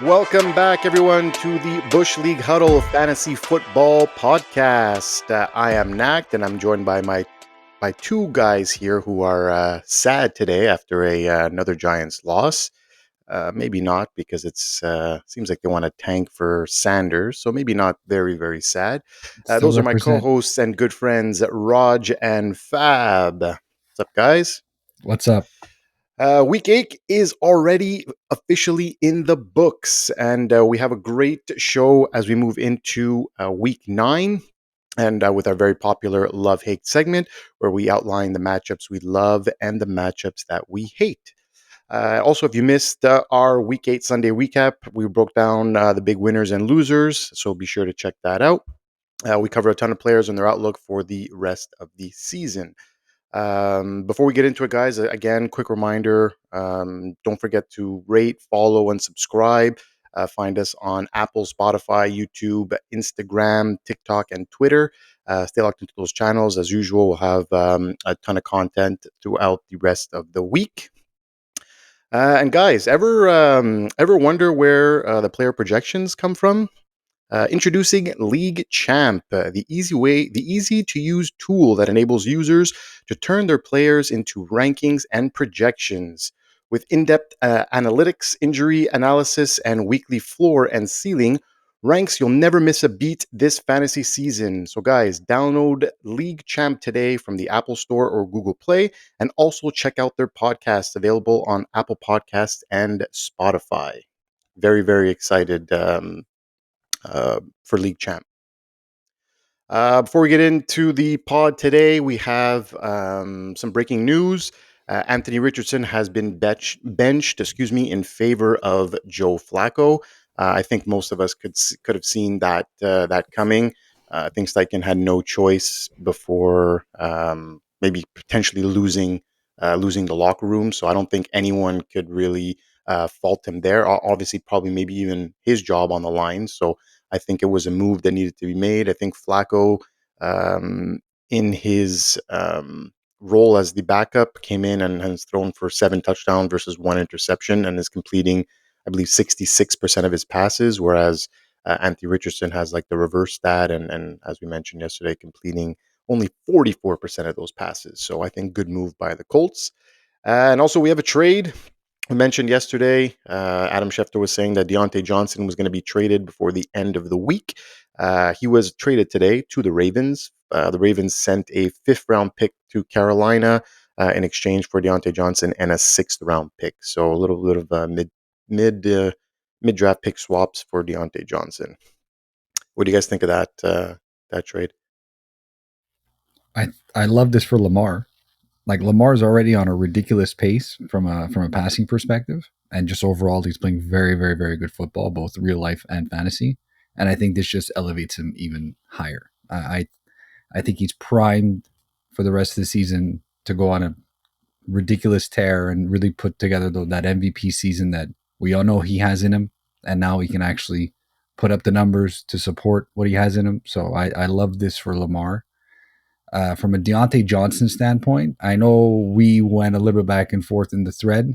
Welcome back, everyone, to the Bush League Huddle Fantasy Football Podcast. I am Nacc, and I'm joined by my two guys here who are sad today after another Giants loss. Maybe not, because it's seems like they want to tank for Sanders, so maybe not very, very sad. Still Those are my represent. co-hosts and good friends, Raj and Fab. What's up, guys? What's up? Week 8 is already officially in the books, and we have a great show as we move into week 9. And with our very popular Love Hate segment, where we outline the matchups we love and the matchups that we hate. Also, if you missed our Week 8 Sunday recap, we broke down the big winners and losers, so be sure to check that out. We cover a ton of players and their outlook for the rest of the season. Before we get into it, guys, again, quick reminder, don't forget to rate, follow, and subscribe. Find us on Apple, Spotify, YouTube, Instagram, TikTok, and Twitter. Stay locked into those channels. As usual, we'll have a ton of content throughout the rest of the week. And guys, ever wonder where the player projections come from? Introducing League Champ, the easy to use tool that enables users to turn their players into rankings and projections. With in-depth analytics, injury analysis, and weekly floor and ceiling ranks, you'll never miss a beat this fantasy season. So, guys, download League Champ today from the Apple Store or Google Play, and also check out their podcasts available on Apple Podcasts and Spotify. Very, very excited for League Champ. Before we get into the pod today, we have some breaking news. Anthony Richardson has been benched, in favor of Joe Flacco. I think most of us could have seen that coming. I think Steichen had no choice before maybe potentially losing the locker room. So I don't think anyone could really fault him there. Obviously, probably maybe even his job on the line. So I think it was a move that needed to be made. I think Flacco, in his role as the backup, came in and has thrown for 7 touchdowns versus 1 interception and is completing, I believe, 66% of his passes, whereas Anthony Richardson has like the reverse stat and as we mentioned yesterday, completing only 44% of those passes. So I think good move by the Colts. And also we have a trade. I mentioned yesterday, Adam Schefter was saying that Deontay Johnson was going to be traded before the end of the week. He was traded today to the Ravens. The Ravens sent a 5th-round pick to Carolina in exchange for Deontay Johnson and a 6th-round pick. So a little bit of mid draft pick swaps for Deontay Johnson. What do you guys think of that trade? I love this for Lamar. Like Lamar's already on a ridiculous pace from a passing perspective, and just overall he's playing very very very good football, both real life and fantasy. And I think this just elevates him even higher. I think he's primed for the rest of the season to go on a ridiculous tear and really put together that MVP season that we all know he has in him, and now he can actually put up the numbers to support what he has in him. So I love this for Lamar. From a Deontay Johnson standpoint, I know we went a little bit back and forth in the thread.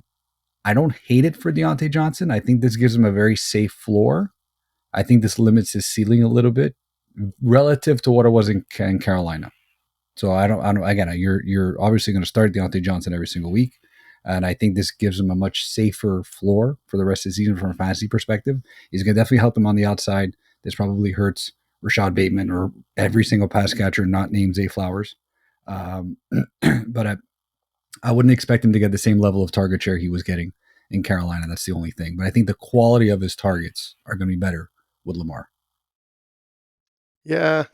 I don't hate it for Deontay Johnson. I think this gives him a very safe floor. I think this limits his ceiling a little bit relative to what it was in Carolina. So I don't. Again, you're obviously going to start Deontay Johnson every single week, and I think this gives him a much safer floor for the rest of the season from a fantasy perspective. He's going to definitely help him on the outside. This probably hurts Rachaad Bateman or every single pass catcher not named Zay Flowers. But I wouldn't expect him to get the same level of target share he was getting in Carolina. That's the only thing. But I think the quality of his targets are going to be better with Lamar. Yeah,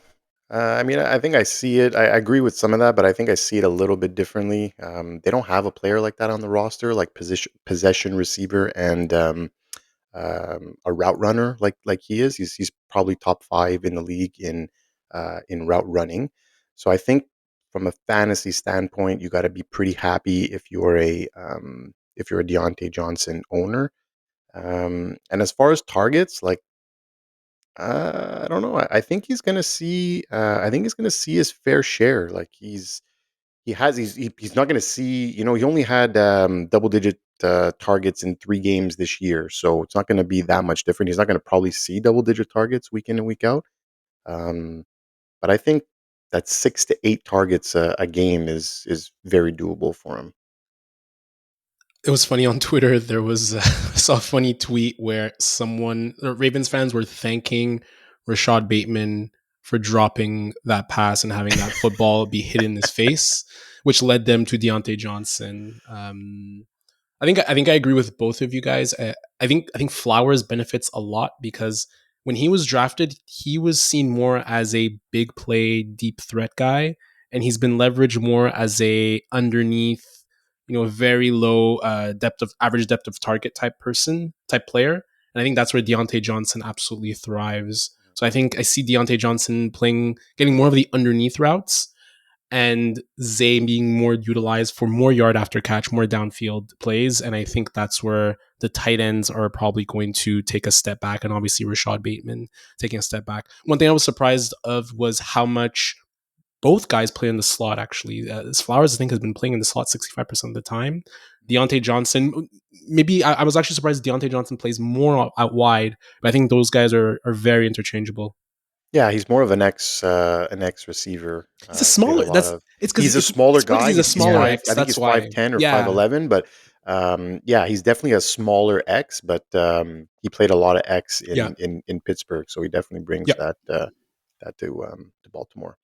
I mean, I think I see it. I agree with some of that, but I think I see it a little bit differently. They don't have a player like that on the roster, like possession receiver and a route runner like he is. He's probably top 5 in the league in route running. So I think from a fantasy standpoint, you got to be pretty happy if you're a Deontay Johnson owner. And as far as targets, like I don't know. I think he's gonna see. I think he's gonna see his fair share. Like he's not gonna see. He only had double digit targets in 3 games this year, so it's not going to be that much different. He's not going to probably see double-digit targets week in and week out. Um, but I think that 6 to 8 targets a game is very doable for him. It was funny on Twitter. There was I saw a funny tweet where Ravens fans were thanking Rachaad Bateman for dropping that pass and having that football be hit in his face, which led them to Deontay Johnson. I think I agree with both of you guys. I think Flowers benefits a lot because when he was drafted, he was seen more as a big play, deep threat guy, and he's been leveraged more as a underneath, very low average depth of target type player. And I think that's where Deontay Johnson absolutely thrives. So I think I see Deontay Johnson getting more of the underneath routes, and Zay being more utilized for more yard after catch, more downfield plays. And I think that's where the tight ends are probably going to take a step back, and obviously Rachaad Bateman taking a step back. One thing I was surprised of was how much both guys play in the slot, actually. Flowers, I think, has been playing in the slot 65% of the time. Deontay Johnson, maybe I was actually surprised Deontay Johnson plays more out wide, but I think those guys are very interchangeable. Yeah, he's more of an X receiver. He's a He's played a smaller. lot of. It's because He's a smaller because guy. he's a He's smaller five. X. I think That's he's five why. ten or five Yeah, eleven. But yeah, he's definitely a smaller X. But he played a lot of X yeah, in Pittsburgh, so he definitely brings yeah. that to Baltimore.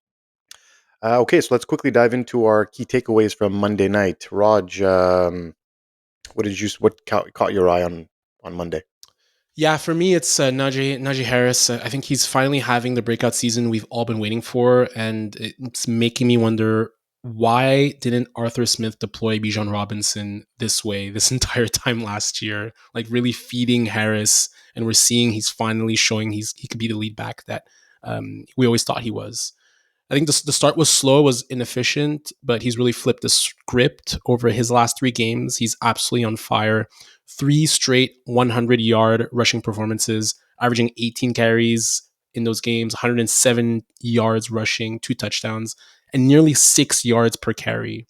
Okay, so let's quickly dive into our key takeaways from Monday night. Raj, what caught your eye on Monday? Yeah, for me, it's Najee Harris. I think he's finally having the breakout season we've all been waiting for, and it's making me wonder, why didn't Arthur Smith deploy Bijan Robinson this way this entire time last year? Like really feeding Harris, and we're seeing he's finally showing he could be the lead back that we always thought he was. I think the start was slow, was inefficient, but he's really flipped the script over his last 3 games. He's absolutely on fire. 3 straight 100-yard rushing performances, averaging 18 carries in those games, 107 yards rushing, 2 touchdowns, and nearly 6 yards per carry.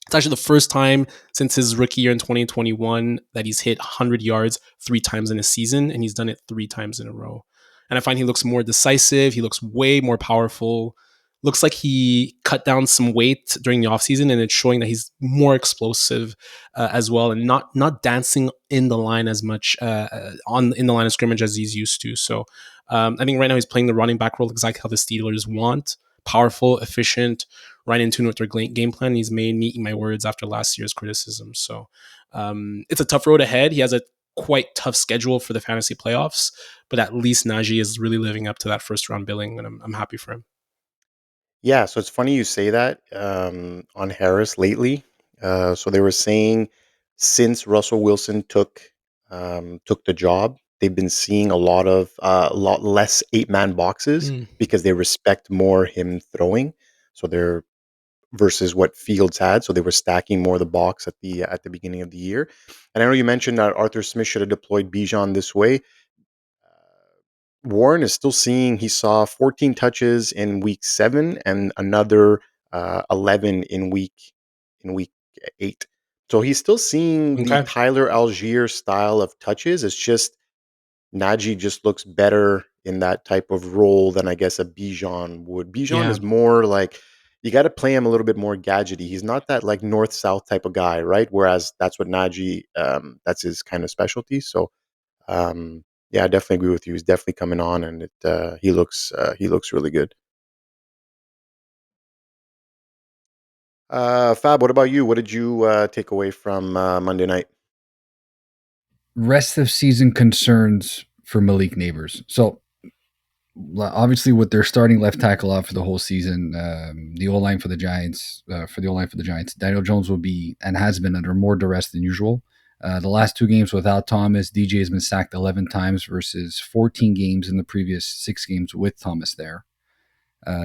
It's actually the first time since his rookie year in 2021 that he's hit 100 yards 3 times in a season, and he's done it 3 times in a row. And I find he looks more decisive. He looks way more powerful. Looks like he cut down some weight during the offseason, and it's showing that he's more explosive as well, and not dancing in the line as much in the line of scrimmage as he's used to. So I think right now he's playing the running back role exactly how the Steelers want: powerful, efficient, right in tune with their game plan. He's made me eat my words after last year's criticism. So it's a tough road ahead. He has a quite tough schedule for the fantasy playoffs, but at least Najee is really living up to that first round billing, and I'm happy for him. Yeah, so it's funny you say that on Harris lately. So they were saying since Russell Wilson took the job, they've been seeing a lot less 8-man boxes Mm, because they respect more him throwing. So they're versus what Fields had. So they were stacking more of the box at the beginning of the year. And I know you mentioned that Arthur Smith should have deployed Bijan this way. Warren is still seeing he saw 14 touches in week 7 and another 11 in week 8. So he's still seeing the okay. Tyler Algier style of touches. It's just Najee just looks better in that type of role than I guess a Bijan would. Bijan Yeah. is more like you got to play him a little bit more gadgety. He's not that like north south type of guy, right? Whereas that's what Najee that's his kind of specialty. So yeah, I definitely agree with you. He's definitely coming on, and he looks really good. Fab, what about you? What did you take away from Monday night? Rest of season concerns for Malik Neighbors. So obviously, with their starting left tackle out for the whole season, the O line for the Giants, Daniel Jones will be and has been under more duress than usual. The last 2 games without Thomas, DJ has been sacked 11 times versus 14 games in the previous 6 games with Thomas there.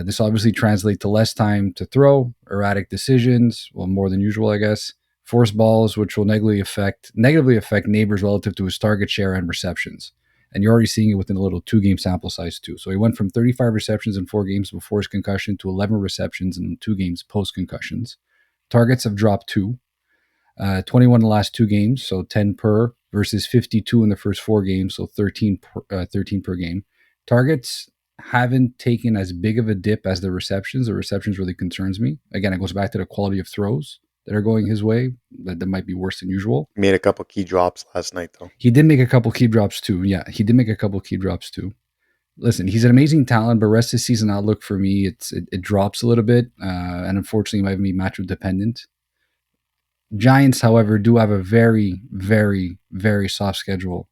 This obviously translates to less time to throw, erratic decisions, well, more than usual, I guess, forced balls, which will negatively affect Neighbors relative to his target share and receptions. And you're already seeing it within a little 2-game sample size, too. So he went from 35 receptions in 4 games before his concussion to 11 receptions in 2 games post concussions. Targets have dropped 2. 21 in the last 2 games, so 10 per, versus 52 in the first 4 games, so 13 per game. Targets haven't taken as big of a dip as the receptions. The receptions really concerns me. Again, it goes back to the quality of throws that are going his way. That might be worse than usual. Made a couple key drops last night, though. He did make a couple key drops too. Yeah, he did make a couple key drops too. Listen, he's an amazing talent, but rest of the season outlook for me, it drops a little bit, and unfortunately might be matchup dependent. Giants, however, do have a very, very, very soft schedule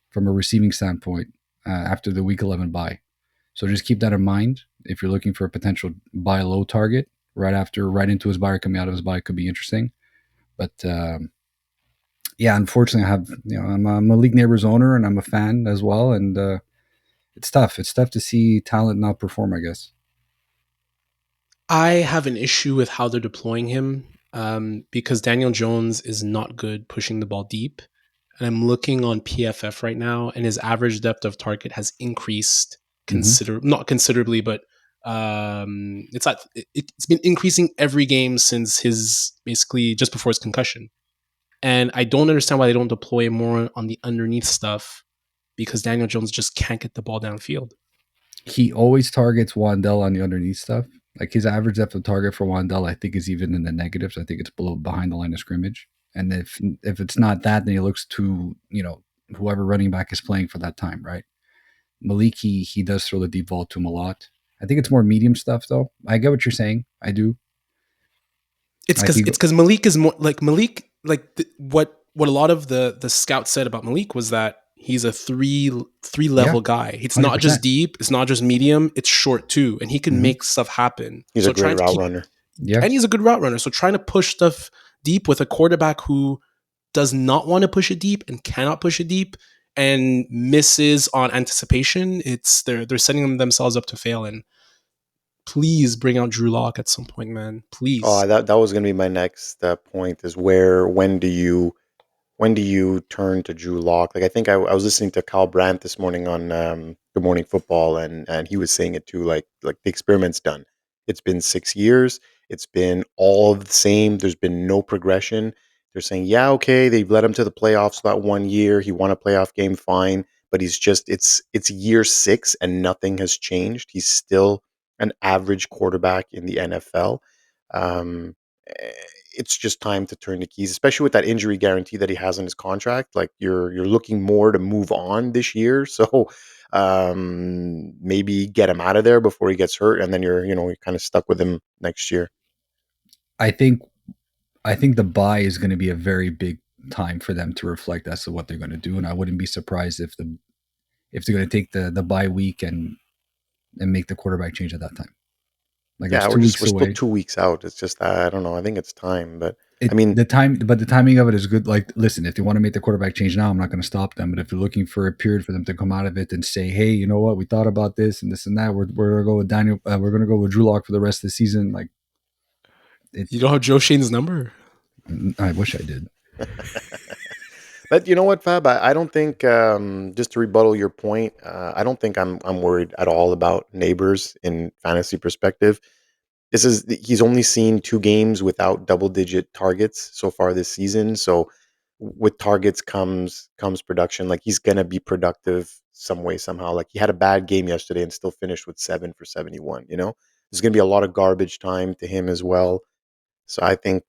from a receiving standpoint after the Week 11 bye. So just keep that in mind. If you're looking for a potential buy low target right into his buy or coming out of his buy, could be interesting. But yeah, unfortunately, I'm a Malik Neighbors owner and I'm a fan as well, and it's tough. It's tough to see talent not perform, I guess. I have an issue with how they're deploying him because Daniel Jones is not good pushing the ball deep. And I'm looking on PFF right now, and his average depth of target has increased not considerably, but it's been increasing every game since his basically just before his concussion. And I don't understand why they don't deploy more on the underneath stuff because Daniel Jones just can't get the ball downfield. He always targets Wandell on the underneath stuff. Like his average depth of target for Wandell, I think, is even in the negatives. I think it's behind the line of scrimmage. And if it's not that, then he looks to, whoever running back is playing for that time, right? Malik, he does throw the deep ball to him a lot. I think it's more medium stuff, though. I get what you're saying. I do. It's because Malik is more like Malik. What a lot of the scouts said about Malik was that he's a three level guy. It's 100%. Not just deep. It's not just medium. It's short too, and he can make stuff happen. He's a great route runner. Yeah, and he's a good route runner. So trying to push stuff deep with a quarterback who does not want to push it deep and cannot push it deep and misses on anticipation, they're setting themselves up to fail. And please bring out Drew Lock at some point, man. Please. Oh, that was going to be my next point. Is when do you turn to Drew Lock? Like I think I was listening to Kyle Brandt this morning on Good Morning Football, and he was saying it too. Like the experiment's done. It's been 6 years. It's been all of the same. There's been no progression. They're saying, yeah, okay, they've led him to the playoffs that 1 year. He won a playoff game, fine. But it's year 6 and nothing has changed. He's still an average quarterback in the NFL. It's just time to turn the keys, especially with that injury guarantee that he has in his contract. Like you're looking more to move on this year. So maybe get him out of there before he gets hurt. And then you're kind of stuck with him next year. I think the bye is going to be a very big time for them to reflect as to what they're going to do. And I wouldn't be surprised if they're going to take the bye week and make the quarterback change at that time. Like yeah, we're still 2 weeks out. It's just I don't know. I think it's time, but the timing of it is good. Like, listen, if they want to make the quarterback change now, I'm not going to stop them. But if they're looking for a period for them to come out of it and say, hey, you know what, we thought about this and this and that, we're going to go with Daniel. We're going to go with Drew Lock for the rest of the season. Like, you don't have Joe Shane's number. I wish I did. But you know what, Fab? I don't think, just to rebuttal your point, I don't think I'm worried at all about Neighbors in fantasy perspective. He's only seen 2 games without double-digit targets so far this season. So with targets comes production. Like he's gonna be productive some way, somehow. Like he had a bad game yesterday and still finished with 7 for 71. There's gonna be a lot of garbage time to him as well. So I think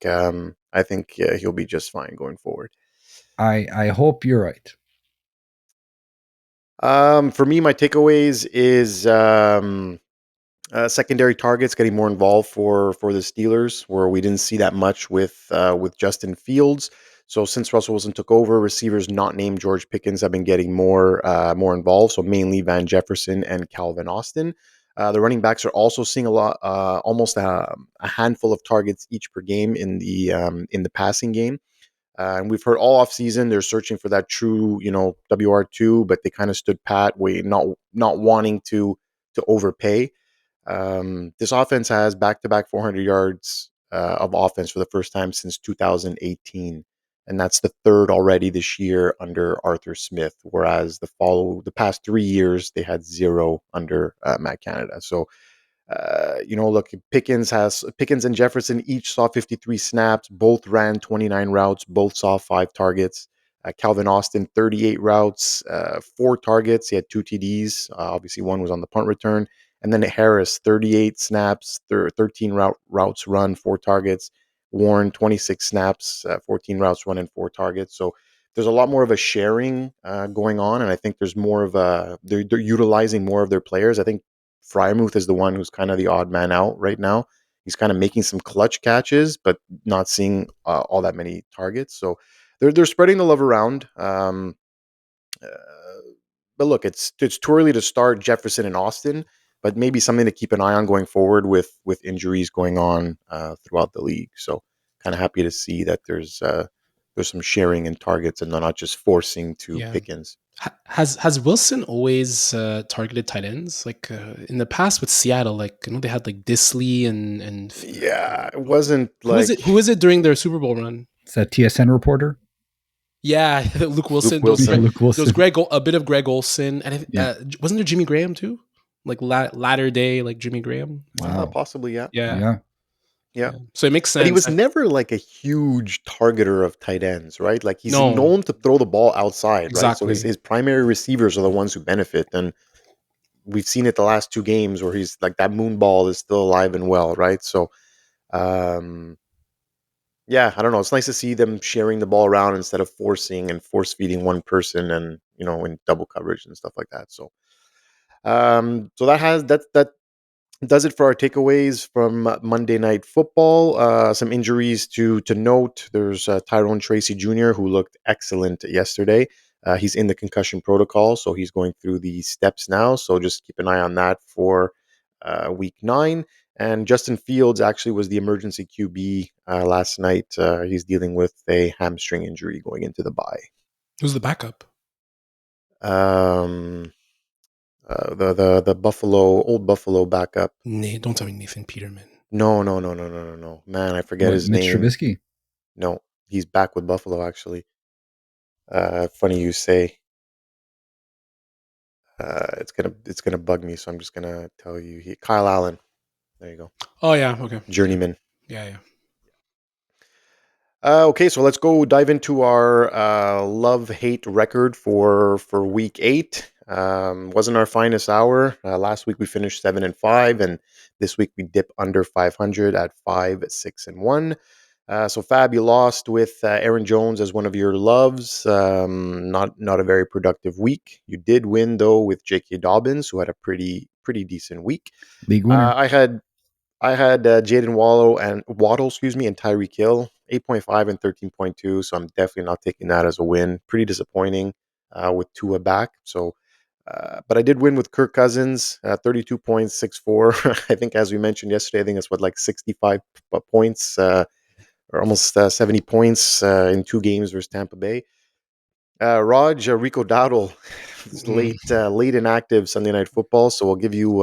he'll be just fine going forward. I hope you're right. For me, my takeaways is secondary targets getting more involved for the Steelers, where we didn't see that much with Justin Fields. So since Russell Wilson took over, receivers not named George Pickens have been getting more involved. So mainly Van Jefferson and Calvin Austin. The running backs are also seeing a lot, almost a handful of targets each per game in the passing game. And we've heard all offseason they're searching for that true, WR2, but they kind of stood pat, not wanting to overpay. This offense has back-to-back 400 yards of offense for the first time since 2018, and that's the third already this year under Arthur Smith. Whereas the past 3 years they had 0 under Matt Canada. So Look, Pickens and Jefferson each saw 53 snaps. Both ran 29 routes. Both saw 5 targets. Calvin Austin, 38 routes, 4 targets. He had 2 TDs. Obviously, one was on the punt return. And then Harris, 38 snaps, 13 routes run, 4 targets. Warren, 26 snaps, 14 routes run, and 4 targets. So there's a lot more of a sharing going on, and I think there's more of they're utilizing more of their players. I think Frymouth is the one who's kind of the odd man out right now. He's kind of making some clutch catches, but not seeing all that many targets. So they're spreading the love around. Uh, but look, it's too early to start Jefferson and Austin, but maybe something to keep an eye on going forward with injuries going on throughout the league. So kind of happy to see that there's some sharing in targets and they're not just forcing to Pickens. Has Wilson always targeted tight ends? Like in the past with Seattle, like they had like Disley and it wasn't who is it during their Super Bowl run? It's that TSN reporter. Yeah, Luke Wilson. Luke Wilson. There was a bit of Greg Olsen, and wasn't there Jimmy Graham too? Like latter day, like Jimmy Graham. Wow, possibly, yeah. So it makes sense. But he was never like a huge targeter of tight ends, right? Like he's known to throw the ball outside, exactly. Right? So his primary receivers are the ones who benefit, and we've seen it the last 2 games where he's like that moon ball is still alive and well, right? So, I don't know. It's nice to see them sharing the ball around instead of forcing and force feeding one person and in double coverage and stuff like that. So, so that does it for our takeaways from Monday Night Football. Some injuries to note. There's Tyrone Tracy Jr., who looked excellent yesterday. He's in the concussion protocol, so he's going through the steps now. So just keep an eye on that for week 9. And Justin Fields actually was the emergency QB last night. He's dealing with a hamstring injury going into the bye. Who's the backup? The old Buffalo backup. Don't tell me Nathan Peterman. No. Man, I forget his Mitch name. Trubisky? No, he's back with Buffalo, actually. Funny you say. It's gonna bug me, so I'm just gonna tell you. Kyle Allen. There you go. Oh yeah, okay. Journeyman. Yeah. Okay, so let's go dive into our love-hate record for week 8. Wasn't our finest hour. Last week we finished 7-5, and this week we dip under 500 at 5-6-1. So Fab, you lost with Aaron Jones as one of your loves. Not a very productive week. You did win though with J.K. Dobbins, who had a pretty decent week. League winner. I had Jaden Waddle, and Tyreek Hill, 8.5 and 13.2. So I'm definitely not taking that as a win. Pretty disappointing with Tua back. So, but I did win with Kirk Cousins, 32.64. I think, as we mentioned yesterday, I think it's 65 points, or almost 70 points in 2 games versus Tampa Bay. Rico Dowdle is late inactive Sunday Night Football, so we'll give you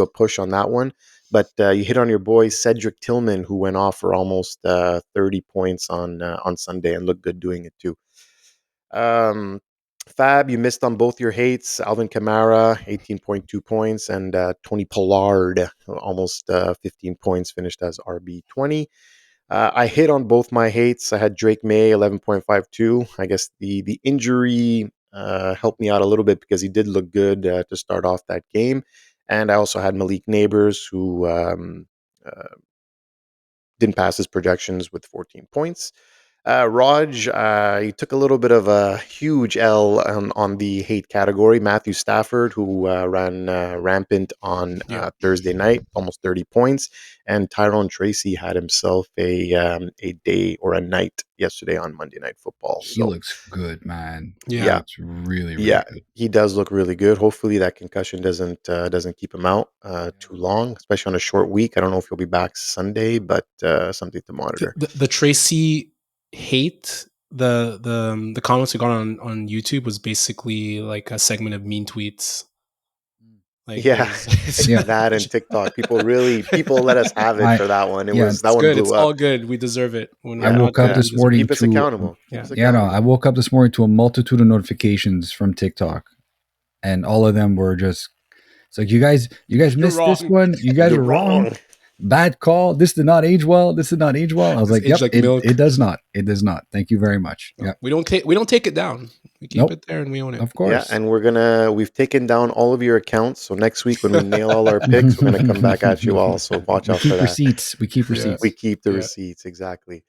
a push on that one. But you hit on your boy Cedric Tillman, who went off for almost 30 points on Sunday and looked good doing it too. Fab, you missed on both your hates. Alvin Kamara, 18.2 points, and Tony Pollard, almost 15 points, finished as RB20. I hit on both my hates. I had Drake May, 11.52. I guess the injury helped me out a little bit because he did look good to start off that game. And I also had Malik Neighbors, who didn't pass his projections with 14 points. Raj, he took a little bit of a huge L on the hate category. Matthew Stafford, who ran rampant on Thursday night, almost 30 points. And Tyrone Tracy had himself a day or a night yesterday on Monday Night Football. He looks good, man. Yeah. It's really good. He does look really good. Hopefully that concussion doesn't keep him out too long, especially on a short week. I don't know if he'll be back Sunday, but something to monitor. The Tracy hate, the comments we got on YouTube was basically like a segment of mean tweets. Like that and TikTok. People let us have it for that one. That one good. blew it's up. All good. We deserve it. I woke up this morning keep us accountable. I woke up this morning to a multitude of notifications from TikTok, and all of them were just It's like you guys missed this wrong. one. You guys You're are wrong. Bad call. This did not age well. This did not age well. I was This like, aged yep, like milk. it does not. It does not. Thank you very much. No, Yep. we don't take it down. We keep Nope. it there and we own it. Of course. Yeah, and we've taken down all of your accounts. So next week when we nail all our picks, we're gonna come back at you all. So watch out for that. Receipts. We keep receipts. We keep the receipts, exactly.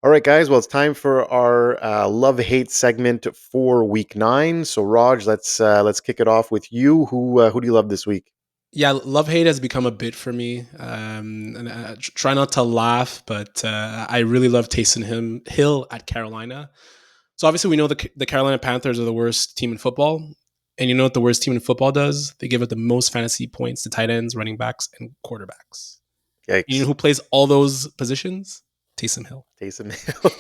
All right, guys. Well, it's time for our love-hate segment for Week 9. So, Raj, let's kick it off with you. Who do you love this week? Yeah, love hate has become a bit for me. And I try not to laugh, but I really love Taysom Hill at Carolina. So obviously we know the Carolina Panthers are the worst team in football. And you know what the worst team in football does? They give it the most fantasy points to tight ends, running backs, and quarterbacks. Yikes. You know who plays all those positions? Taysom Hill. Taysom Hill.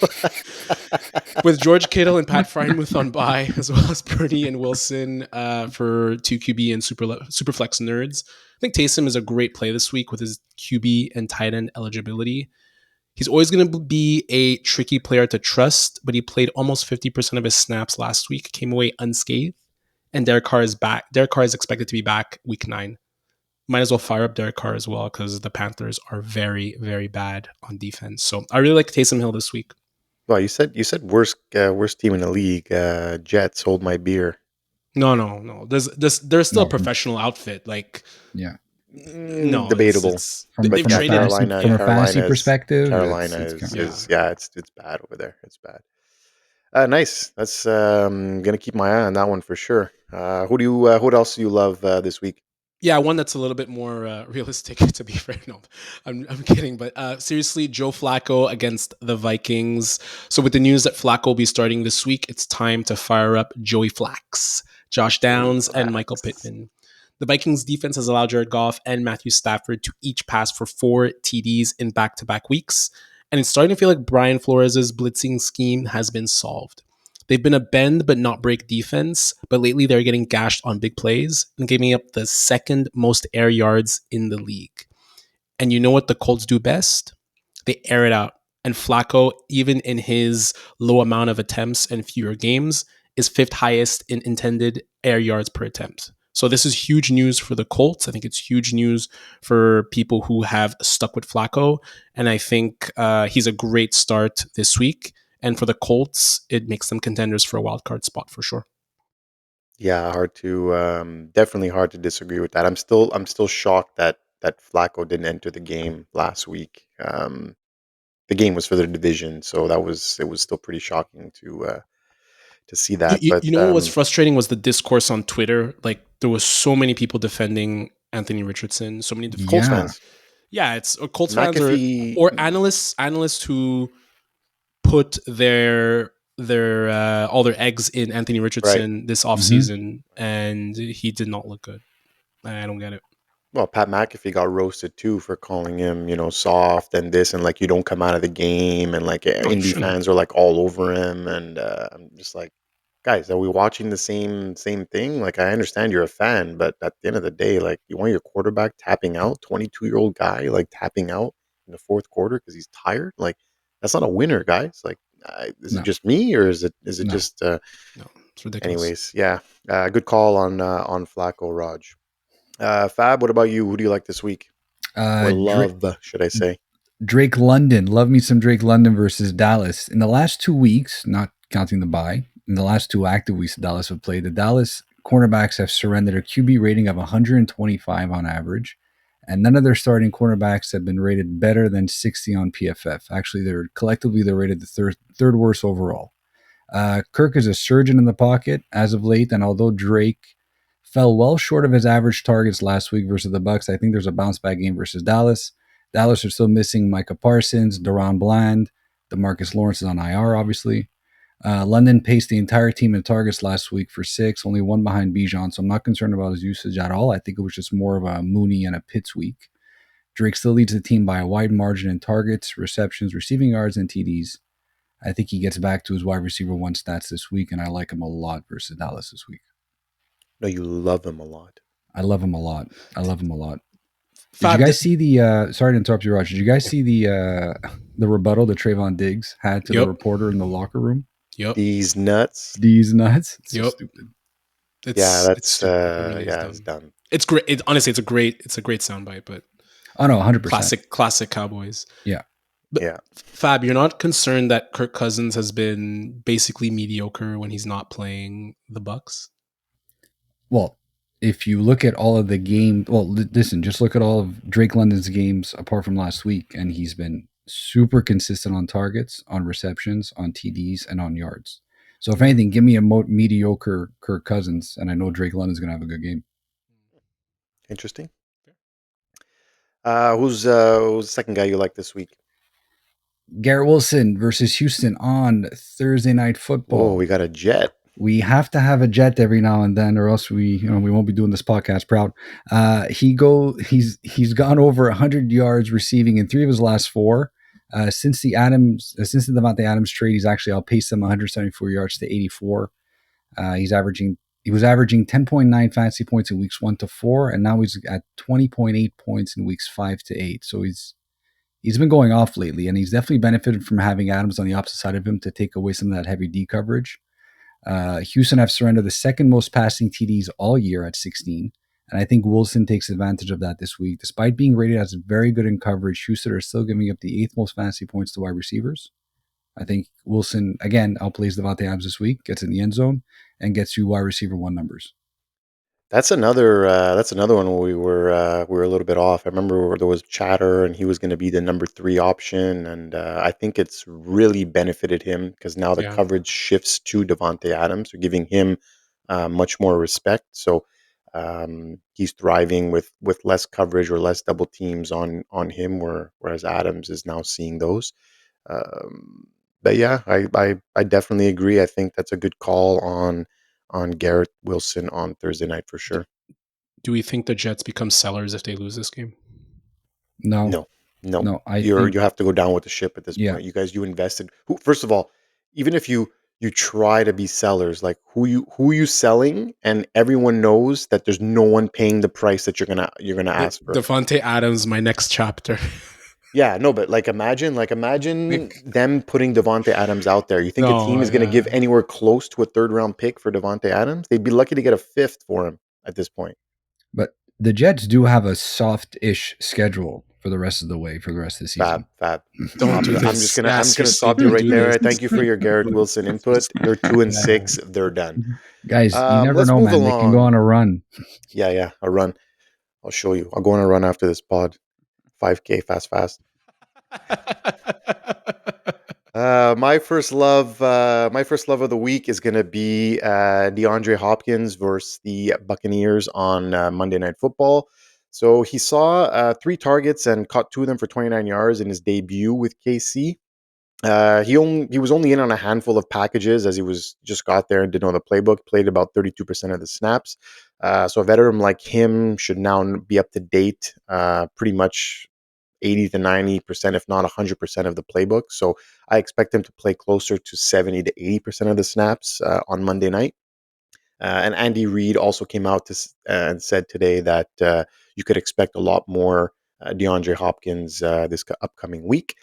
With George Kittle and Pat Frymuth on bye, as well as Purdy and Wilson for 2 QB and Superflex nerds. I think Taysom is a great play this week with his QB and tight end eligibility. He's always going to be a tricky player to trust, but he played almost 50% of his snaps last week, came away unscathed, and Derek Carr is back. Derek Carr is expected to be back week 9. Might as well fire up Derek Carr as well because the Panthers are very, very bad on defense. So I really like Taysom Hill this week. Well, you said worst team in the league. Jets, hold my beer. No. There's still a professional outfit. Like, yeah. No, debatable. From a fantasy perspective, Carolina is it's bad over there. It's bad. Nice. That's gonna keep my eye on that one for sure. What else do you love this week? Yeah, one that's a little bit more realistic, to be fair. No, I'm kidding. But seriously, Joe Flacco against the Vikings. So with the news that Flacco will be starting this week, it's time to fire up Joey Flax, Josh Downs, and Michael Pittman. The Vikings defense has allowed Jared Goff and Matthew Stafford to each pass for 4 TDs in back-to-back weeks. And it's starting to feel like Brian Flores' blitzing scheme has been solved. They've been a bend but not break defense, but lately they're getting gashed on big plays and giving up the second most air yards in the league. And you know what the Colts do best? They air it out. And Flacco, even in his low amount of attempts and fewer games, is 5th highest in intended air yards per attempt. So this is huge news for the Colts. I think it's huge news for people who have stuck with Flacco. And I think he's a great start this week. And for the Colts, it makes them contenders for a wild card spot for sure. Yeah, definitely hard to disagree with that. I'm still shocked that Flacco didn't enter the game last week. The game was for the division, so it was still pretty shocking to see that. You know what was frustrating was the discourse on Twitter. Like there was so many people defending Anthony Richardson, so many Colts fans. Yeah, it's Colts fans or analysts who put their all their eggs in Anthony Richardson this offseason, and he did not look good. I don't get it. Well, Pat McAfee got roasted too for calling him, soft and this, and like you don't come out of the game, and like Indy fans are like all over him, and I'm just like, guys, are we watching the same thing? Like, I understand you're a fan, but at the end of the day, like, you want your quarterback tapping out, 22-year-old guy like tapping out in the fourth quarter because he's tired? Like, that's not a winner, guys. Like, is it just me, or is it just? No, it's ridiculous. Anyways, yeah, good call on Flacco, Raj. Fab, what about you? Who do you like this week? Should I say? Drake London. Love me some Drake London versus Dallas. In the last 2 weeks, not counting the bye, in the last 2 active weeks Dallas have played, the Dallas cornerbacks have surrendered a QB rating of 125 on average, and none of their starting cornerbacks have been rated better than 60 on PFF. Actually, they're rated the third worst overall. Kirk is a surgeon in the pocket as of late, and although Drake fell well short of his average targets last week versus the Bucs, I think there's a bounce back game versus Dallas. Dallas are still missing Micah Parsons, Deron Bland, DeMarcus Lawrence is on IR, obviously. London paced the entire team in targets last week for 6, only 1 behind Bijan, so I'm not concerned about his usage at all. I think it was just more of a Mooney and a Pitts week. Drake still leads the team by a wide margin in targets, receptions, receiving yards, and TDs. I think he gets back to his wide receiver 1 stats this week, and I like him a lot versus Dallas this week. No, you love him a lot. I love him a lot. Did you guys see the sorry to interrupt you, Raj. Did you guys see the rebuttal that Trayvon Diggs had to the reporter in the locker room? Yep. These nuts. It's yep. so stupid. It's dumb. It's great. Honestly, it's a great soundbite. But Oh no, 100%. classic Cowboys. Yeah. But Yeah. Fab, you're not concerned that Kirk Cousins has been basically mediocre when he's not playing the Bucks? Well, if you look at all of the game, well, listen, just look at all of Drake London's games apart from last week, and he's been super consistent on targets, on receptions, on TDs, and on yards. So if anything, give me a mediocre Kirk Cousins, and I know Drake London's going to have a good game. Interesting. Who's the second guy you like this week? Garrett Wilson versus Houston on Thursday Night Football. Oh, we got a Jet. We have to have a Jet every now and then, or else we won't be doing this podcast proud. He's gone over 100 yards receiving in 3 of his last 4. Since the Davante Adams trade, he's actually outpaced them 174 yards to 84. He was averaging 10.9 fantasy points in weeks 1 to 4, and now he's at 20.8 points in weeks 5 to 8. So he's been going off lately, and he's definitely benefited from having Adams on the opposite side of him to take away some of that heavy D coverage. Houston have surrendered the second most passing TDs all year at 16, and I think Wilson takes advantage of that this week. Despite being rated as very good in coverage, Houston are still giving up the 8th most fantasy points to wide receivers. I think Wilson, again, outplays Davante Adams this week, gets in the end zone, and gets you wide receiver 1 numbers. That's another one where we were a little bit off. I remember there was chatter, and he was going to be the number 3 option, and I think it's really benefited him because now the coverage shifts to Davante Adams, so giving him much more respect. So he's thriving with less coverage or less double teams on him, whereas Adams is now seeing those. But yeah, I definitely agree. I think that's a good call on Garrett Wilson on Thursday night for sure. Do we think the Jets become sellers if they lose this game? No. You have to go down with the ship at this point. You guys, you invested. First of all, even if you try to be sellers, like who you selling, and everyone knows that there's no one paying the price that you're gonna ask for. Davante Adams, my next chapter. Yeah, no, but imagine them putting Davante Adams out there. You think a team is going to give anywhere close to a 3rd round pick for Davante Adams? They'd be lucky to get a 5th for him at this point. But the Jets do have a soft-ish schedule for the rest of the way, for the rest of the season. Fab. Don't do this. I'm just gonna stop you right there. Thank you for your Garrett Wilson input. They're 2-6. They're done. Guys, you never know, man. They can go on a run. Yeah, a run. I'll show you. I'll go on a run after this pod. 5K, fast. My first love of the week is going to be DeAndre Hopkins versus the Buccaneers on Monday Night Football. So he saw 3 targets and caught 2 of them for 29 yards in his debut with KC. He was only in on a handful of packages as he was just got there and didn't know the playbook. Played about 32% of the snaps. So a veteran like him should now be up to date, pretty much 80 to 90%, if not 100% of the playbook. So I expect him to play closer to 70 to 80% of the snaps on Monday night. And Andy Reid also came out and said today that you could expect a lot more DeAndre Hopkins this upcoming week.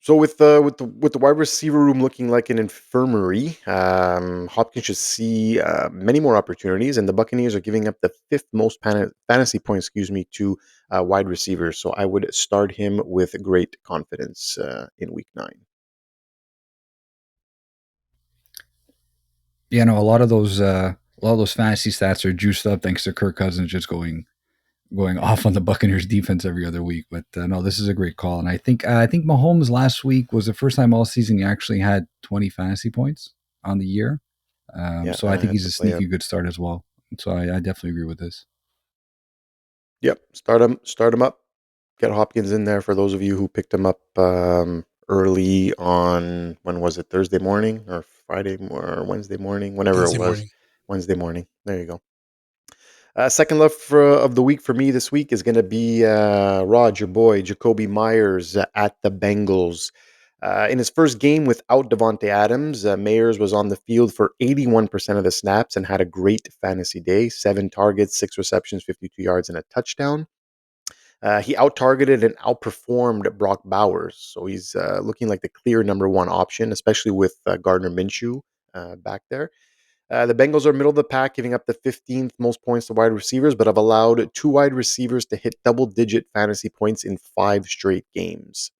So with the wide receiver room looking like an infirmary, Hopkins should see many more opportunities, and the Buccaneers are giving up the 5th most fantasy points, to wide receivers. So I would start him with great confidence in Week 9. Yeah, no, a lot of those fantasy stats are juiced up thanks to Kirk Cousins just going off on the Buccaneers defense every other week. But no, this is a great call. And I think Mahomes last week was the first time all season he actually had 20 fantasy points on the year. So I think he's a sneaky good start as well. So I definitely agree with this. Yep. Start him up. Get Hopkins in there for those of you who picked him up early on, when was it? Thursday morning or Friday or Wednesday morning? Whenever it was. Wednesday morning. There you go. Second love of the week for me this week is going to be Rod, your boy, Jakobi Meyers at the Bengals. In his first game without Davante Adams, Meyers was on the field for 81% of the snaps and had a great fantasy day. 7 targets, 6 receptions, 52 yards, and a touchdown. He out-targeted and outperformed Brock Bowers. So he's looking like the clear number 1 option, especially with Gardner Minshew back there. The Bengals are middle of the pack, giving up the 15th most points to wide receivers, but have allowed 2 wide receivers to hit double-digit fantasy points in 5 straight games.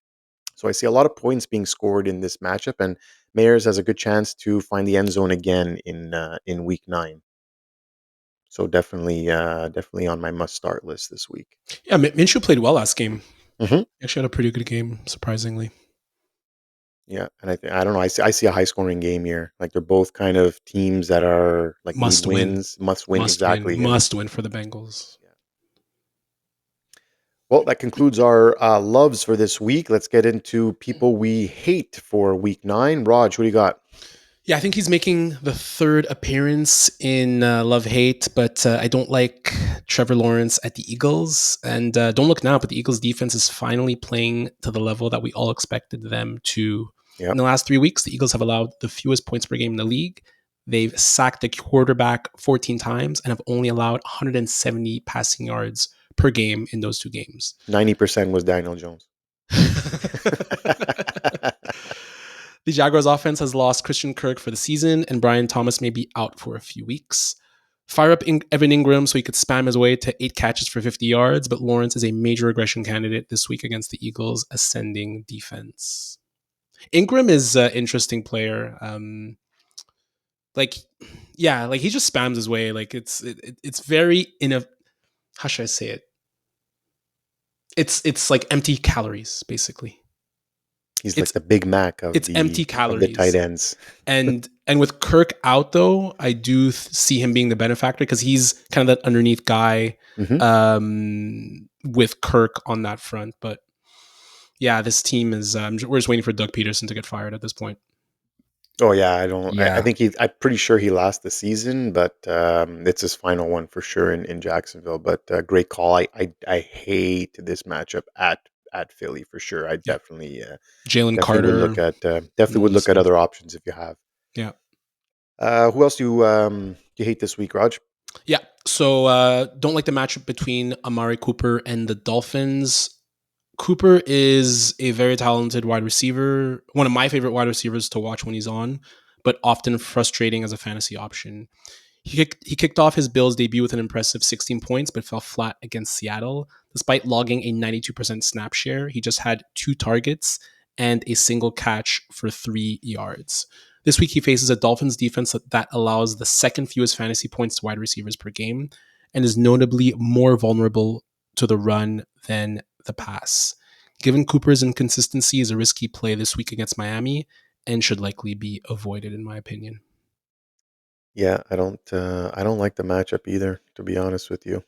So I see a lot of points being scored in this matchup, and Meyers has a good chance to find the end zone again in Week 9. So definitely on my must-start list this week. Yeah, Minshew played well last game. Mm-hmm. Actually had a pretty good game, surprisingly. Yeah, and I don't know. I see a high scoring game here. Like they're both kind of teams that are like Must need win. wins, must win exactly. Must win for the Bengals. Yeah. Well, that concludes our loves for this week. Let's get into people we hate for Week 9. Raj, what do you got? Yeah, I think he's making the third appearance in Love Hate, but I don't like Trevor Lawrence at the Eagles. And don't look now, but the Eagles defense is finally playing to the level that we all expected them to. Yep. In the last 3 weeks, the Eagles have allowed the fewest points per game in the league. They've sacked the quarterback 14 times and have only allowed 170 passing yards per game in those 2 games. 90% was Daniel Jones. The Jaguars offense has lost Christian Kirk for the season, and Brian Thomas may be out for a few weeks. Fire up Evan Ingram so he could spam his way to 8 catches for 50 yards, but Lawrence is a major regression candidate this week against the Eagles' ascending defense. Ingram is an interesting player. He just spams his way. Like it's very how should I say it? It's like empty calories, basically. He's like the Big Mac of empty calories of the tight ends. And with Kirk out, though, I do see him being the benefactor because he's kind of that underneath guy with Kirk on that front. But yeah, this team is we're just waiting for Doug Peterson to get fired at this point. Oh yeah, I think I'm pretty sure he lost the season, but it's his final one for sure in Jacksonville. But great call. I hate this matchup at Philly for sure. I definitely Jalen Carter would look at other options if you have. Yeah. Who else do you hate this week, Raj? Yeah. So don't like the matchup between Amari Cooper and the Dolphins. Cooper is a very talented wide receiver, one of my favorite wide receivers to watch when he's on, but often frustrating as a fantasy option. He kicked off his Bills debut with an impressive 16 points, but fell flat against Seattle. Despite logging a 92% snap share, he just had 2 targets and a single catch for 3 yards. This week, he faces a Dolphins defense that allows the second fewest fantasy points to wide receivers per game and is notably more vulnerable to the run than the pass. Given Cooper's inconsistency, is a risky play this week against Miami and should likely be avoided, in my opinion. Yeah, I don't like the matchup either, to be honest with you.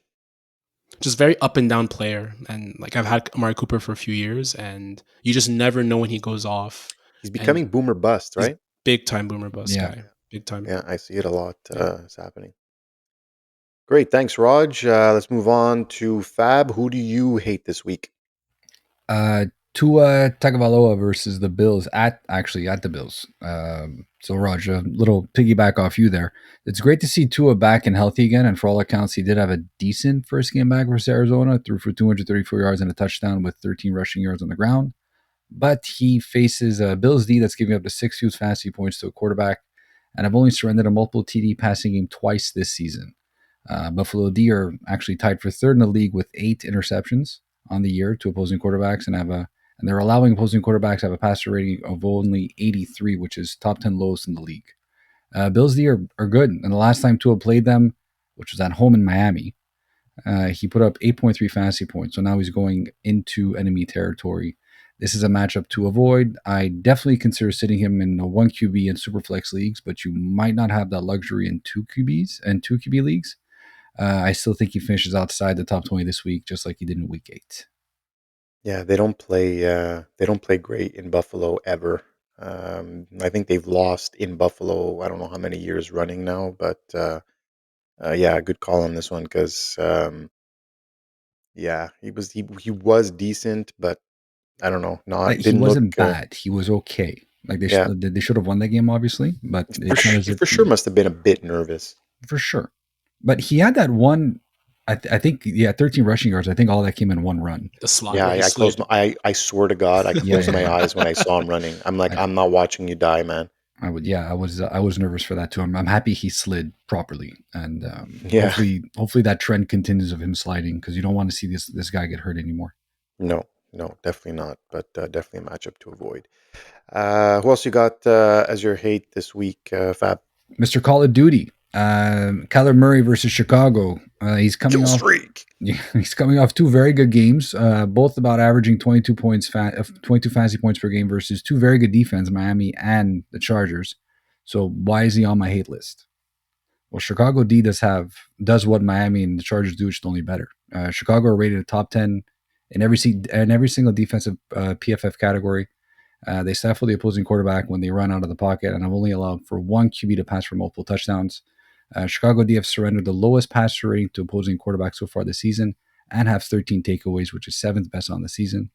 Just very up and down player, and like I've had Amari Cooper for a few years, and you just never know when he goes off. He's becoming boomer bust, right? Big time boomer bust guy. Big time. Yeah, I see it a lot. It's happening. Great, thanks, Raj. Let's move on to Fab. Who do you hate this week? Tua Tagovailoa versus the Bills at the Bills. So Raj, a little piggyback off you there. It's great to see Tua back and healthy again, and for all accounts, he did have a decent first game back versus Arizona, threw for 234 yards and a touchdown with 13 rushing yards on the ground. But he faces a Bills D that's giving up the 6 fewest fantasy points to a quarterback, and have only surrendered a multiple TD passing game twice this season. Buffalo D are actually tied for third in the league with 8 interceptions on the year to opposing quarterbacks, and they're allowing opposing quarterbacks to have a passer rating of only 83, which is top 10 lowest in the league. Bills D are good, and the last time Tua played them, which was at home in Miami, he put up 8.3 fantasy points. So now he's going into enemy territory. This is a matchup to avoid. I definitely consider sitting him in a 1 QB and Superflex leagues, but you might not have that luxury in 2 QBs and 2 QB leagues. I still think he finishes outside the top 20 this week, just like he did in Week 8. Yeah, they don't play great in Buffalo ever. I think they've lost in Buffalo, I don't know how many years running now, but yeah, good call on this one because yeah, he was decent, but I don't know, he wasn't bad. He was okay. Like they should have won that game, obviously, but he for sure must have been a bit nervous. For sure, but he had that one. I think 13 rushing yards. I think all that came in one run. The slot. Yeah, I closed my. I swear to God, I closed my eyes when I saw him running. I'm like, I'm not watching you die, man. I would. Yeah, I was nervous for that too. I'm happy he slid properly, and Yeah. hopefully that trend continues of him sliding, because you don't want to see this guy get hurt anymore. No, definitely not. But definitely a matchup to avoid. Who else you got as your hate this week, Fab? Mr. Call of Duty, Kyler Murray versus Chicago. He's coming Kill off. streak. He's coming off two very good games, both about averaging 22 fantasy points per game versus two very good defense, Miami and the Chargers. So why is he on my hate list? Well, Chicago D does what Miami and the Chargers do, which is only better. Chicago are rated a top 10 in every single defensive PFF category. They stifle the opposing quarterback when they run out of the pocket, and have only allowed for one QB to pass for multiple touchdowns. Chicago D have surrendered the lowest passer rating to opposing quarterbacks so far this season, and have 13 takeaways, which is 7th best on the season.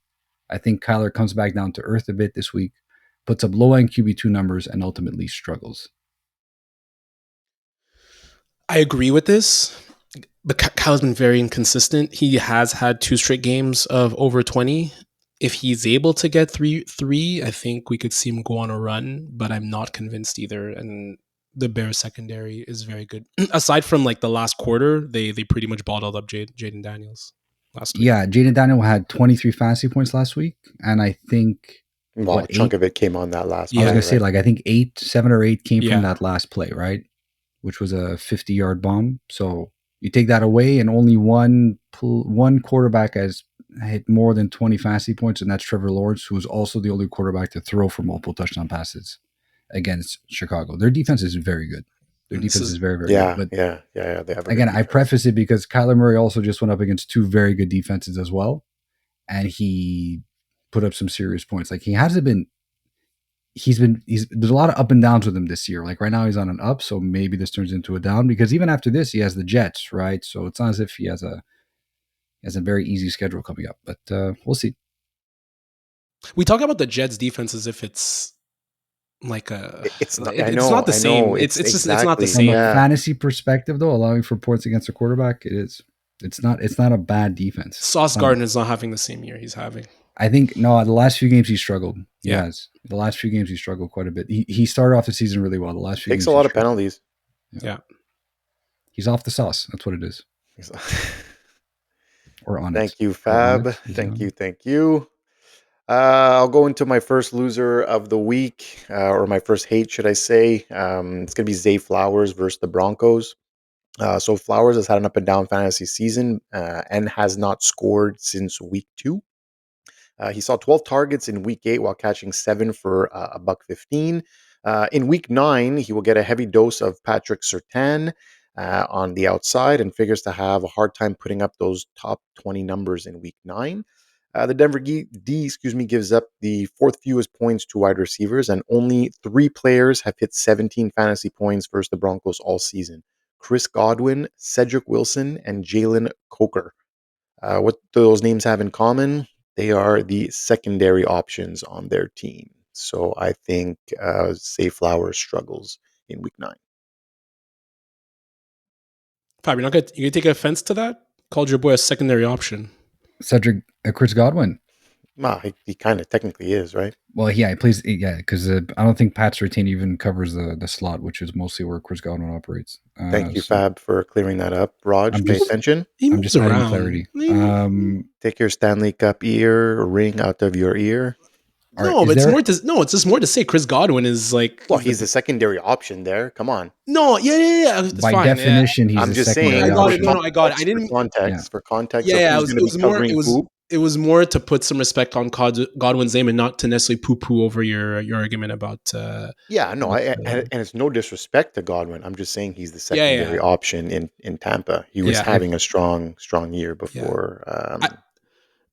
I think Kyler comes back down to earth a bit this week, puts up low-end QB2 numbers, and ultimately struggles. I agree with this, but Kyle's been very inconsistent. He has had 2 straight games of over 20. If he's able to get three, I think we could see him go on a run, but I'm not convinced either. And the Bears secondary is very good. Aside from like the last quarter, they pretty much bottled up Jaden Daniels last week. Yeah, Jaden Daniel had 23 fantasy points last week, and I think a chunk of it came on that last. I was gonna say, right? like, I think 7 or 8 came from that last play, right? Which was a 50-yard bomb. So you take that away, and only one quarterback has hit more than 20 fantasy points, and that's Trevor Lawrence, who is also the only quarterback to throw for multiple touchdown passes against Chicago. Their defense is very good. Their defense is very, very good. But yeah. They have again, I preface it because Kyler Murray also just went up against 2 very good defenses as well, and he put up some serious points. Like, there's a lot of up and downs with him this year. Like, right now he's on an up, so maybe this turns into a down, because even after this he has the Jets, right? So it's not as if he has a very easy schedule coming up, but we'll see. We talk about the Jets defense as if it's like it's not the same. It's just exactly. It's not the same. From a fantasy perspective, though, allowing for points against a quarterback, it's not a bad defense. Sauce Gardner is not having the same year he's having. I think the last few games he struggled. Yes, the last few games he struggled quite a bit. He started off the season really well. The last few takes games a lot of penalties. Yeah, he's off the sauce. That's what it is. Or on. Thank you, Fab. Thank you. I'll go into my first loser of the week, or my first hate, should I say. It's going to be Zay Flowers versus the Broncos. So Flowers has had an up and down fantasy season and has not scored since week 2. He saw 12 targets in week 8 while catching 7 for $115. In week 9, he will get a heavy dose of Patrick Surtain on the outside, and figures to have a hard time putting up those top 20 numbers in week 9. The Denver D gives up the 4th fewest points to wide receivers, and only 3 players have hit 17 fantasy points versus the Broncos all season: Chris Godwin, Cedric Wilson, and Jalen Coker. What do those names have in common? They are the secondary options on their team. So I think Zay Flowers struggles in week 9. Fab, you're gonna take offense to that? Called your boy a secondary option. Cedric Chris Godwin. He kind of technically is, right? Well, yeah, he plays. Yeah, because I don't think Pat Surtain even covers the slot, which is mostly where Chris Godwin operates. Thank you, Fab, for clearing that up. Raj, pay attention. I'm just adding clarity. Take your Stanley Cup ring out of your ear. No, but it's just more to say Chris Godwin is like. Well, he's the secondary option there. Come on. No, yeah. By fine, definition, he's. I'm just saying. I got it. No, I got it. I didn't. For context. Yeah, it was more to put some respect on Godwin's name and not to necessarily poo-poo over your argument about. And it's no disrespect to Godwin. I'm just saying he's the secondary option in Tampa. He was having a strong year before.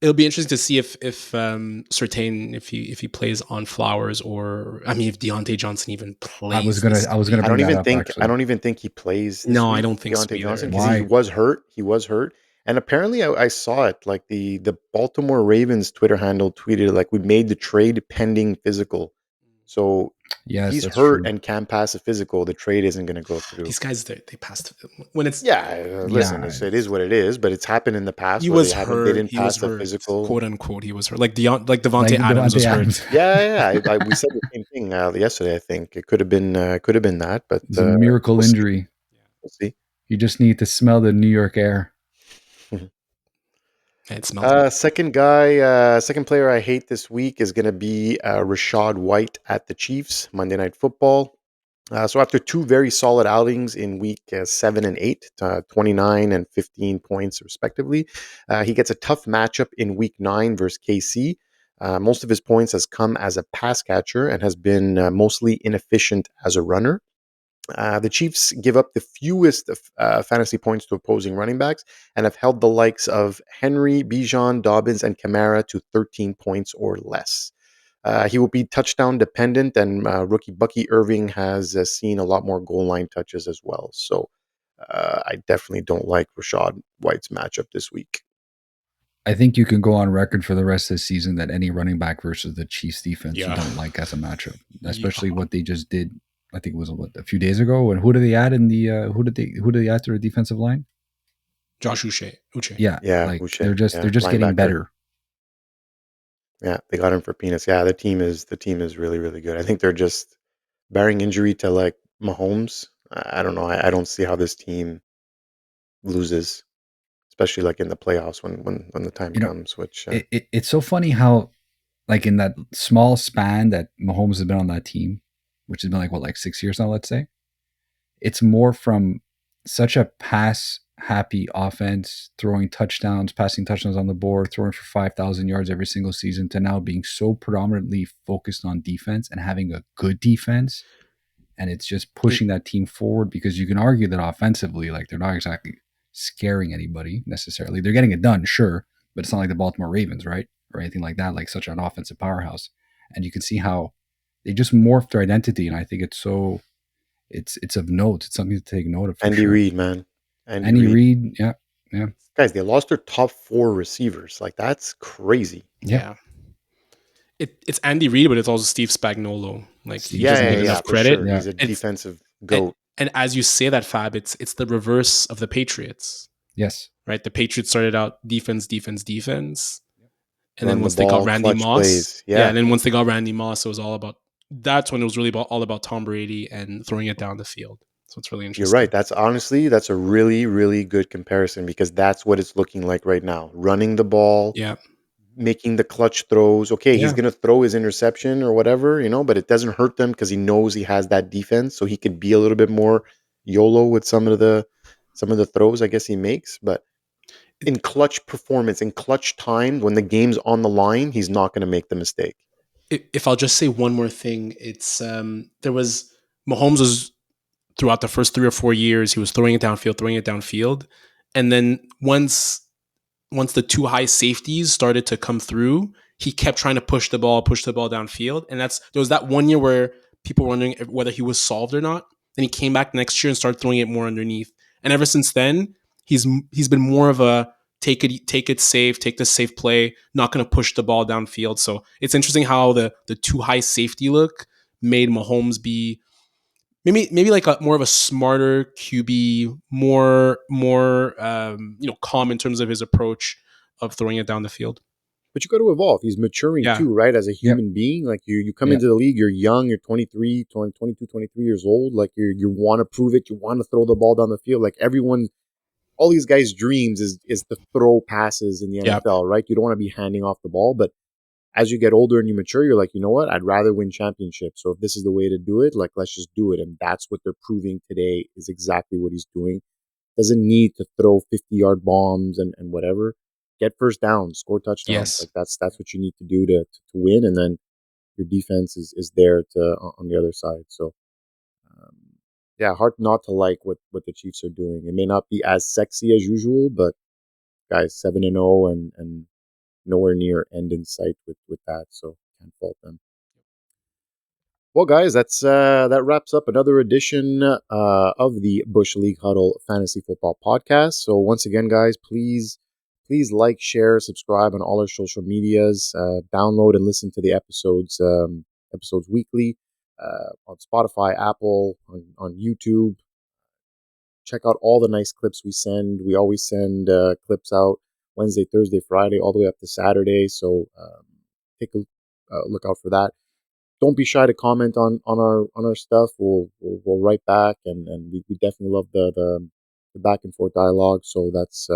It'll be interesting to see if Surtain if he plays on Flowers, or if Deontay Johnson even plays. I was gonna. I don't even think he plays. No, I don't think Deontay Johnson, because he was hurt. And apparently, I saw it. Like the Baltimore Ravens Twitter handle tweeted, like, we made the trade pending physical. So If Yes, he's that's hurt true. and can't pass a physical, the trade isn't going to go through. These guys, they passed when it's Yeah, listen, Yeah, it is what it is, but it's happened in the past he where was they hurt. didn't He was pass a hurt, physical. quote unquote. He was hurt. Like like Devontae Adams Devontae was hurt. Adams. We said the same thing yesterday. I think it could have been that, but It's a miracle we'll see. injury. We'll see. You just need to smell the New York air. It smells good. Second player I hate this week is going to be Rachaad White at the Chiefs, Monday Night Football. So after two very solid outings in week 7 and 8, 29 and 15 points respectively, he gets a tough matchup in week 9 versus KC. Most of his points has come as a pass catcher and has been mostly inefficient as a runner. The Chiefs give up the fewest fantasy points to opposing running backs and have held the likes of Henry, Bijan, Dobbins, and Kamara to 13 points or less. He will be touchdown dependent, and rookie Bucky Irving has seen a lot more goal line touches as well. So I definitely don't like Rachaad White's matchup this week. I think you can go on record for the rest of the season that any running back versus the Chiefs defense you Yeah. don't like as a matchup, especially Yeah. what they just did. I think it was a few days ago. And who did they add in the who did they add to the defensive line? Josh Uche. Yeah, like they're just getting better. Yeah, they got him for peanuts. Yeah, the team is really, really good. I think they're just barring injury to like Mahomes. I don't know. I don't see how this team loses, especially like in the playoffs when the time comes. Which It's so funny how, like, in that small span that Mahomes has been on that team, which has been like 6 years now, let's say, it's more from such a pass happy offense, throwing touchdowns, passing touchdowns on the board, throwing for 5,000 yards every single season, to now being so predominantly focused on defense and having a good defense. And it's just pushing that team forward, because you can argue that offensively, like, they're not exactly scaring anybody necessarily. They're getting it done, sure, but it's not like the Baltimore Ravens, right? Or anything like that, like such an offensive powerhouse. And you can see how they just morphed their identity. And I think it's of note. It's something to take note of. Andy Reid, man. Andy Reid, yeah. Guys, they lost their top 4 receivers. Like, that's crazy. Yeah. It's Andy Reid, but it's also Steve Spagnuolo. Like, he Yeah, doesn't get enough credit. Sure. He's a defensive goat. And as you say that, Fab, it's the reverse of the Patriots. Yes. Right? The Patriots started out defense. And Run then once the ball, they got Randy clutch Moss, plays. Yeah. and then once they got Randy Moss, it was all about, that's when it was really all about Tom Brady and throwing it down the field. So it's really interesting. You're right. That's a really, really good comparison, because that's what it's looking like right now. Running the ball, making the clutch throws. Okay, he's going to throw his interception or whatever, but it doesn't hurt them because he knows he has that defense, so he could be a little bit more YOLO with some of the throws I guess he makes. But in clutch performance, in clutch time, when the game's on the line, he's not going to make the mistake. If I'll just say one more thing, it's Mahomes was, throughout the first 3 or 4 years, he was throwing it downfield. And then once the two high safeties started to come through, he kept trying to push the ball downfield. And there was that 1 year where people were wondering whether he was solved or not. Then he came back next year and started throwing it more underneath. And ever since then, he's been more of a take it safe, take the safe play, not going to push the ball downfield. So it's interesting how the two high safety look made Mahomes be maybe like more of a smarter QB, more calm in terms of his approach of throwing it down the field. But you got to evolve. He's maturing too, right? As a human being, like you come into the league, you're young, you're 23, 22, 23 years old. Like you want to prove it. You want to throw the ball down the field. Like all these guys' dreams is to throw passes in the NFL, right? You don't want to be handing off the ball. But as you get older and you mature, you're like, you know what? I'd rather win championships. So if this is the way to do it, like, let's just do it. And that's what they're proving today is exactly what he's doing. Doesn't need to throw 50-yard bombs and whatever. Get first down, score touchdowns. Like that's what you need to do to win. And then your defense is there on the other side. So hard not to like what the Chiefs are doing. It may not be as sexy as usual, but guys, 7-0 and nowhere near end in sight with that. So can't fault them. Well, guys, that wraps up another edition of the Bush League Huddle Fantasy Football Podcast. So once again, guys, please like, share, subscribe on all our social medias. Download and listen to the episodes weekly. on Spotify, Apple, on YouTube. Check out all the nice clips we send. We always send clips out Wednesday, Thursday, Friday, all the way up to Saturday. So take a look out for that. Don't be shy to comment on our stuff. We'll write back, and we definitely love the back and forth dialogue. So that's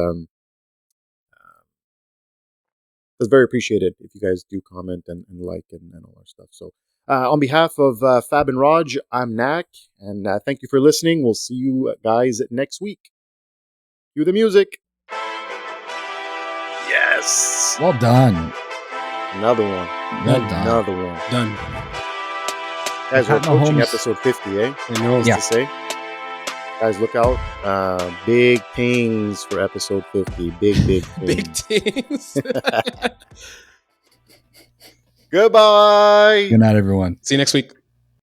very appreciated if you guys do comment and like and all our stuff. So on behalf of Fab and Raj, I'm Nacc, and thank you for listening. We'll see you guys next week. Cue the music. Yes. Well done. Another one. Well done. Another one. Done. Guys, we're Pat approaching Mahomes- episode 50, eh? I know. Yeah. To say. Guys, look out. Big things for episode 50. Big things. Big things. Goodbye. Good night, everyone. See you next week.